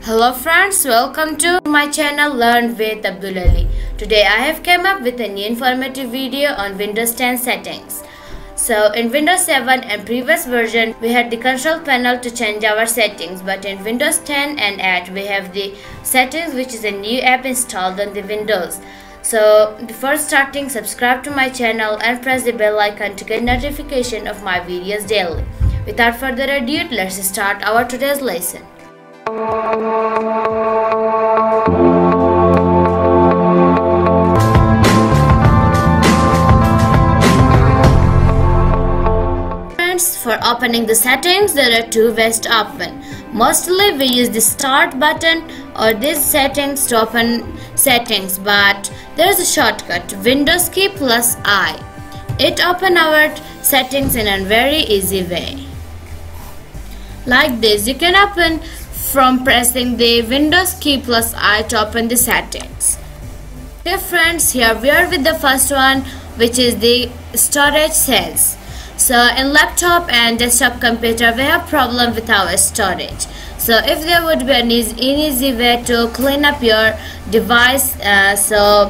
Hello friends, welcome to my channel Learn with Abdulali. Today I have come up with a new informative video on Windows 10 settings. So in Windows 7 and previous version we had the control panel to change our settings, but in Windows 10 and 8 we have the settings, which is a new app installed on the Windows. So before starting, subscribe to my channel and press the bell icon to get notification of my videos daily. Without further ado, let's start our today's lesson. Friends, for opening the settings there are two ways to open. Mostly we use the start button or these settings to open settings, but there is a shortcut, Windows key plus I. It opens our settings in a very easy way. Like this, you can open from pressing the Windows key plus I to open the settings. Okay friends, here we are with the first one, which is the storage cells. So in laptop and desktop computer we have problem with our storage. So if there would be an easy way to clean up your device, so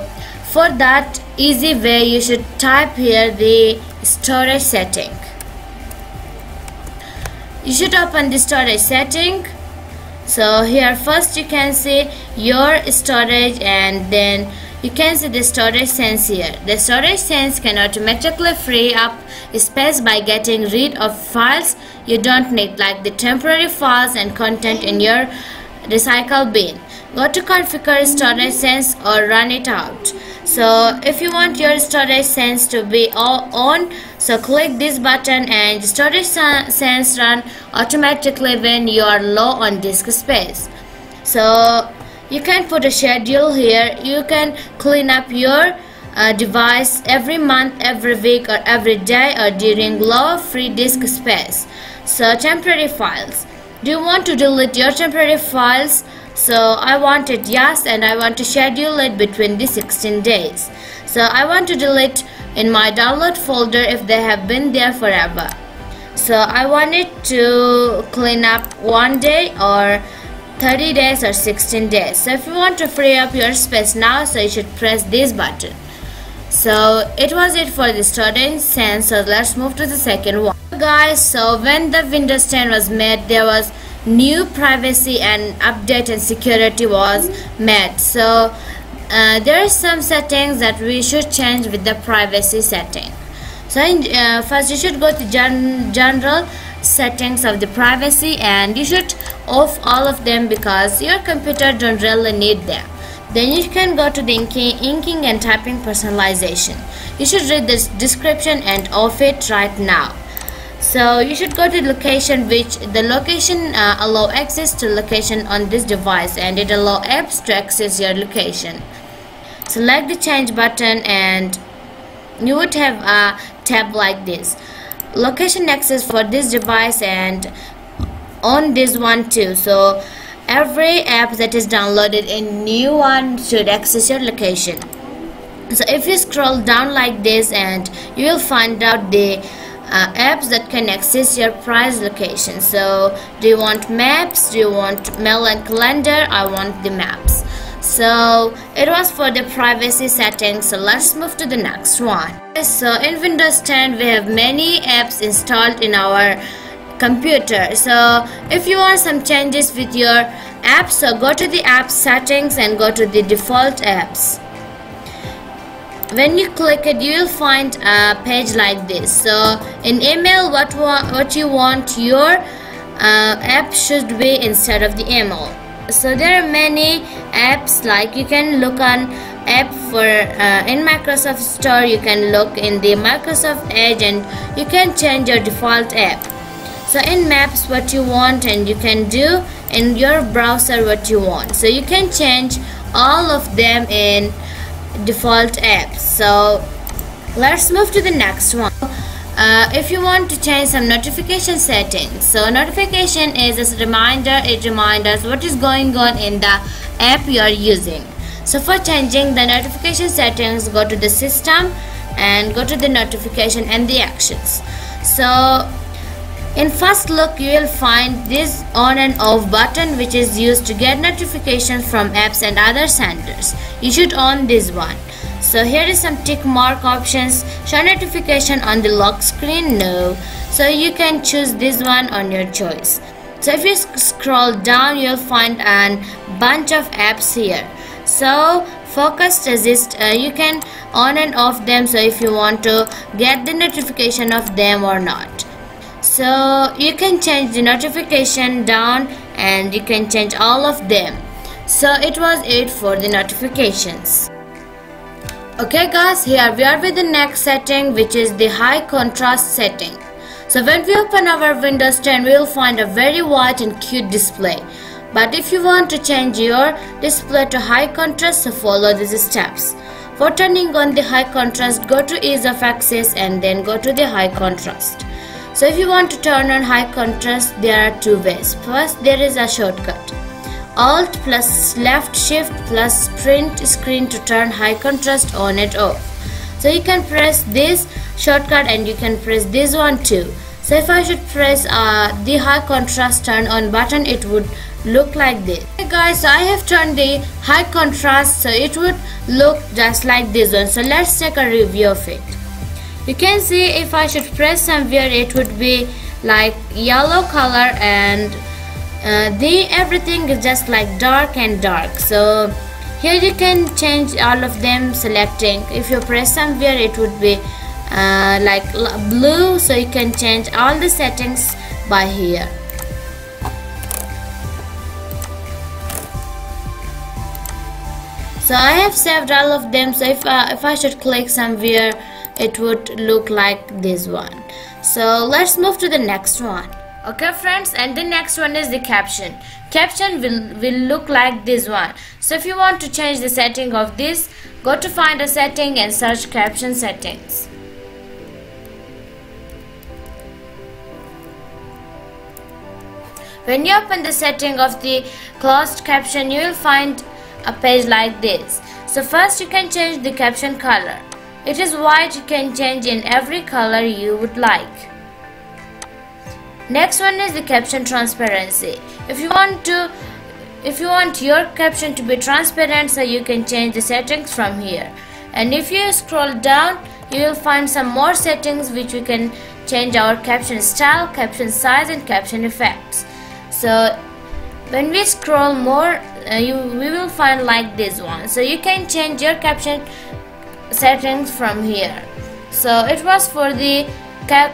for that easy way you should type here the storage setting. You should open the storage setting. So here first you can see your storage, and then you can see the storage sense here. The storage sense can automatically free up space by getting rid of files you don't need, like the temporary files and content in your recycle bin. Go to configure storage sense or run it out. So if you want your storage sense to be on, so click this button and storage sense run automatically when you are low on disk space. So you can put a schedule here. You can clean up your device every month, every week, or every day, or during low free disk space. So temporary files. Do you want to delete your temporary files? So I want it yes, and I want to schedule it between the 16 days. So I want to delete in my download folder if they have been there forever. So I want it to clean up 1 day or 30 days or 16 days. So if you want to free up your space now, so you should press this button. So it was it for the storage sense. So let's move to the second one. Guys, so when the Windows 10 was made, there was new privacy and update and security was made. So there are some settings that we should change with the privacy setting. So first you should go to general settings of the privacy, and you should off all of them because your computer don't really need them. Then you can go to the inking and typing personalization. You should read this description and off it right now. So you should go to location, which the location allow access to location on this device, and it allow apps to access your location. Select the change button and you would have a tab like this, location access for this device and on this one too. So every app that is downloaded in new one should access your location. So if you scroll down like this, and you will find out the apps that can access your prize location. So do you want maps? Do you want mail and calendar? I want the maps. So it was for the privacy settings. So let's move to the next one. So in Windows 10 we have many apps installed in our computer. So if you want some changes with your apps, so go to the app settings and go to the default apps. When you click it, you will find a page like this. So in email, what you want your app should be instead of the email. So there are many apps, like you can look on app for in Microsoft Store. You can look in the Microsoft Edge and you can change your default app. So in maps what you want, and you can do in your browser what you want. So you can change all of them in default apps. So let's move to the next one. If you want to change some notification settings, so notification is a reminder. It reminds us what is going on in the app you are using. So for changing the notification settings, go to the system and go to the notification and the actions. So In first look, you will find this on and off button which is used to get notifications from apps and other senders. You should on this one. So here is some tick mark options. Show notification on the lock screen? No. So you can choose this one on your choice. So if you scroll down, you'll find a bunch of apps here. So focus resist, you can on and off them, so if you want to get the notification of them or not. So you can change the notification down and you can change all of them. So it was it for the notifications. Okay guys, here we are with the next setting, which is the high contrast setting. So when we open our Windows 10, we will find a very white and cute display. But if you want to change your display to high contrast, so follow these steps. For turning on the high contrast, go to ease of access and then go to the high contrast. So if you want to turn on high contrast, there are two ways. First, there is a shortcut. Alt plus left shift plus print screen to turn high contrast on and off. So you can press this shortcut and you can press this one too. So if I should press the high contrast turn on button, it would look like this. Okay guys, so I have turned the high contrast, so it would look just like this one. So let's take a review of it. You can see if I should press somewhere, it would be like yellow color, and the everything is just like dark and dark. So here you can change all of them selecting. If you press somewhere, it would be like blue, so you can change all the settings by here. So I have saved all of them, so if I should click somewhere, it would look like this one. So let's move to the next one. Okay friends, and the next one is the caption. Caption will look like this one. So if you want to change the setting of this, go to find a setting and search caption settings. When you open the setting of the closed caption, you will find a page like this. So first you can change the caption color. It is white, you can change in every color you would like. Next one is the caption transparency. If you want your caption to be transparent, so you can change the settings from here. And if you scroll down, you will find some more settings which we can change our caption style, caption size and caption effects. So when we scroll more, we will find like this one. So you can change your caption settings from here. So it was for the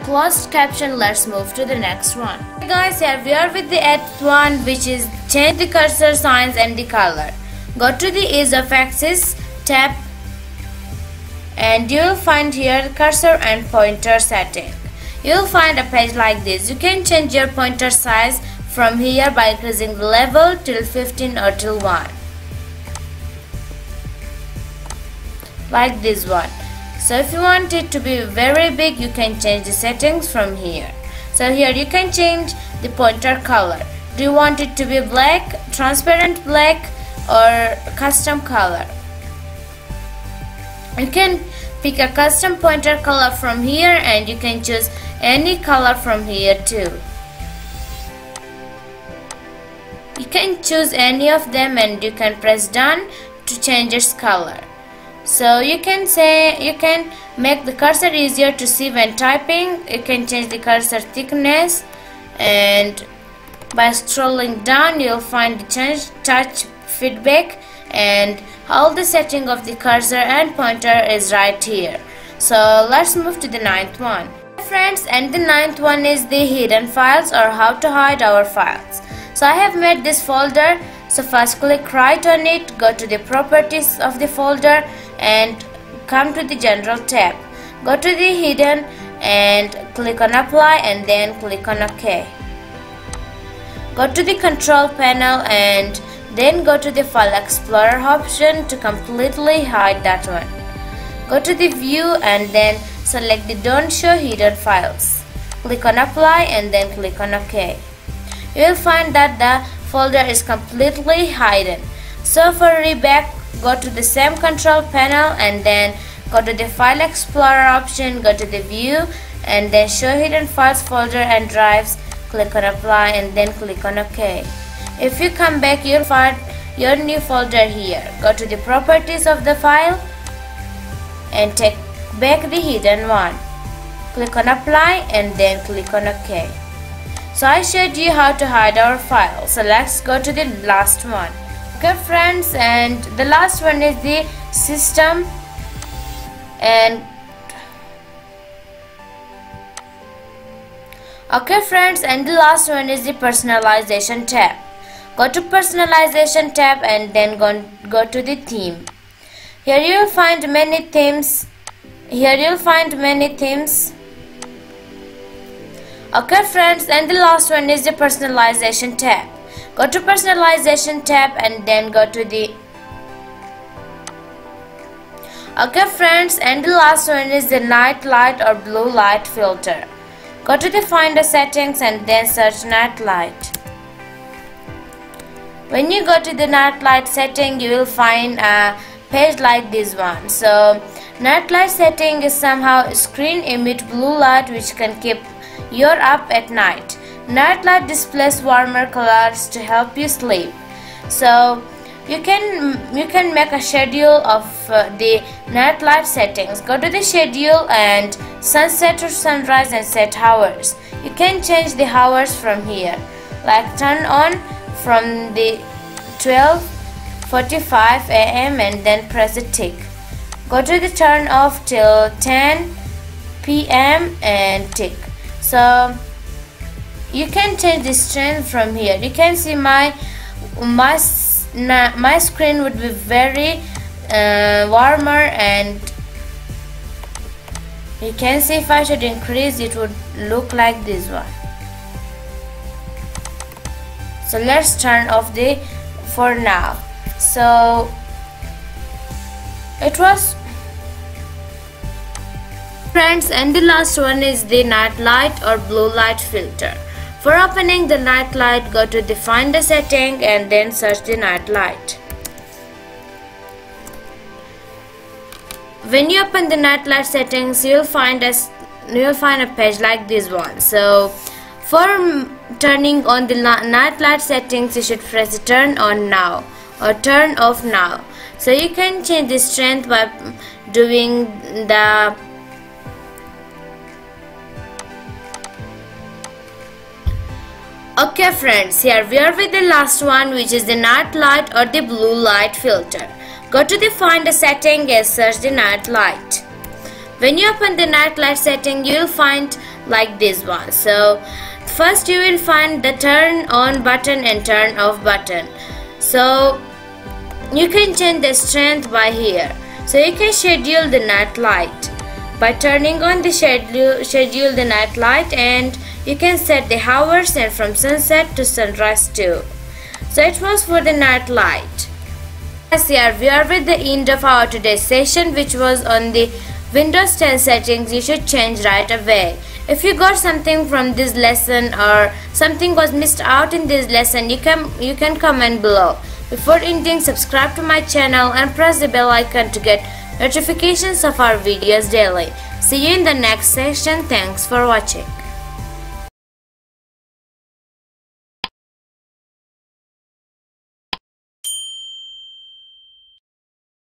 closed caption. Let's move to the next one. Okay guys, here we are with the 8th one, which is change the cursor size and the color. Go to the ease of access tab and you will find here the cursor and pointer setting. You will find a page like this. You can change your pointer size from here by increasing the level till 15 or till 1, like this one. So if you want it to be very big, you can change the settings from here. So here you can change the pointer color. Do you want it to be black, transparent black, or custom color? You can pick a custom pointer color from here and you can choose any color from here too. You can choose any of them and you can press done to change its color. So you can make the cursor easier to see when typing. You can change the cursor thickness, and by scrolling down you'll find the change touch feedback, and all the setting of the cursor and pointer is right here. So let's move to the 9th one. Friends, and the 9th one is the hidden files, or how to hide our files. So I have made this folder. So first click right on it, go to the properties of the folder and come to the general tab. Go to the hidden and click on apply and then click on OK. Go to the control panel and then go to the file explorer option to completely hide that one. Go to the view and then select the don't show hidden files. Click on apply and then click on OK. You will find that the folder is completely hidden. So for reback, go to the same control panel and then go to the file explorer option, go to the view and then show hidden files folder and drives. Click on apply and then click on OK. If you come back, you'll find your new folder here. Go to the properties of the file and take back the hidden one. Click on apply and then click on OK. So I showed you how to hide our file. So let's go to the last one. Okay friends, and the last one is the system and okay friends, and the last one is the personalization tab. Go to personalization tab and then go to the theme. Here you will find many themes. Okay friends, and the last one is the personalization tab. Go to personalization tab and then go to the okay friends, and the last one is the night light or blue light filter. Go to the finder settings and then search night light. When you go to the night light setting, you will find a page like this one. So night light setting is somehow screen emit blue light which can keep you up at night. Night light displays warmer colors to help you sleep. So you can make a schedule of the night light settings. Go to the schedule and sunset or sunrise and set hours. You can change the hours from here, like turn on from the 12:45 a.m. and then press the tick. Go to the turn off till 10 p.m. and tick. So you can change the strength from here. You can see my screen would be very warmer, and you can see if I should increase, it would look like this one. So let's turn off the for now. So it was friends, and the last one is the night light or blue light filter. For opening the night light, go to the finder setting and then search the night light. When you open the night light settings, you'll find a page like this one. So for turning on the night light settings, you should press the turn on now or turn off now. So you can change the strength by doing the okay friends, here we are with the last one, which is the night light or the blue light filter. Go to the finder setting and search the night light. When you open the night light setting, you will find like this one. So first you will find the turn on button and turn off button. So you can change the strength by here. So you can schedule the night light by turning on the schedule the night light, and you can set the hours and from sunset to sunrise too. So it was for the night light. Yes, here we are with the end of our today's session, which was on the Windows 10 settings you should change right away. If you got something from this lesson or something was missed out in this lesson, you can comment below. Before ending, subscribe to my channel and press the bell icon to get notifications of our videos daily. See you in the next session. Thanks for watching.